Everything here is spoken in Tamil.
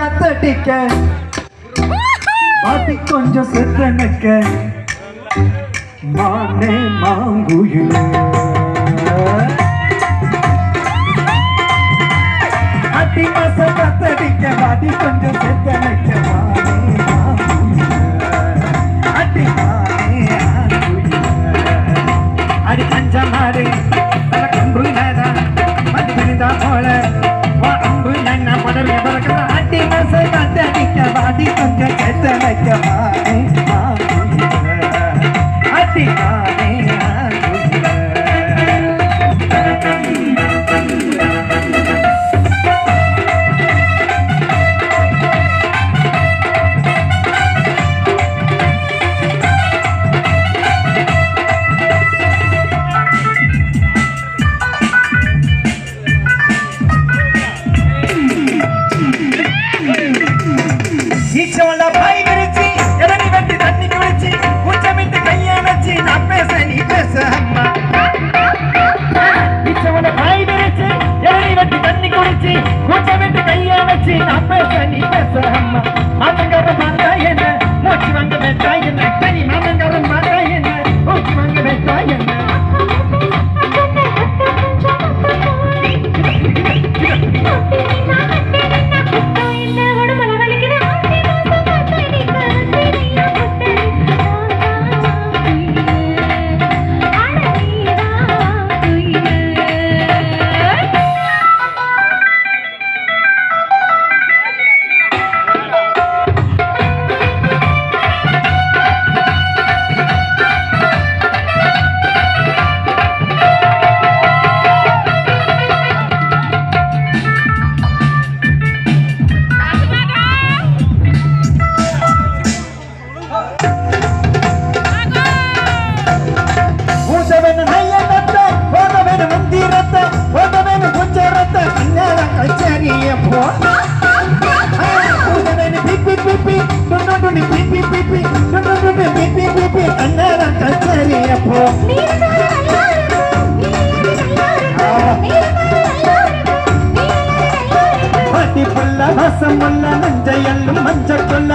காத்தடிக்க பாட்டி கொஞ்சம் செத்தனக்க மானே மாங்குயில் அடி மாச காத்தடிக்க பாட்டி கொஞ்சம் செத்தனக்க மானே மாங்குயில் அடி மானே மாங்குயில் அடி பஞ்ச மாடு கம்பு நேரா மதி விழுந்தா போல அம்பு நன்னா படவே பறக்கிற அடி மாச காத்தடிக்க பாட்டி கொஞ்சம் செத்தனக்க மானே மாங்குயில் அடி மானே ஈச்சவள பாய் விரிச்சி எடனி வெட்டி தண்ணி குடிச்சி உச்சமிட்டு கையை வச்சு நான் பேச நீ பேச அம்மா ஈச்சவள பாய் விரிச்சி எடனி வெட்டி தண்ணி குடிச்சி உச்சமிட்டு கையை வச்சு நான் பேச நீ பேச அம்மா மாமங்காரம் பார்த்தா என்ன மூச்சு வாங்க வெட்டா என்ன கனி மாமங்காரம் பார்த்தா என்ன மூச்சு வாங்க வெட்டா என்ன மஞ்சள் மஞ்சள் கொள்ள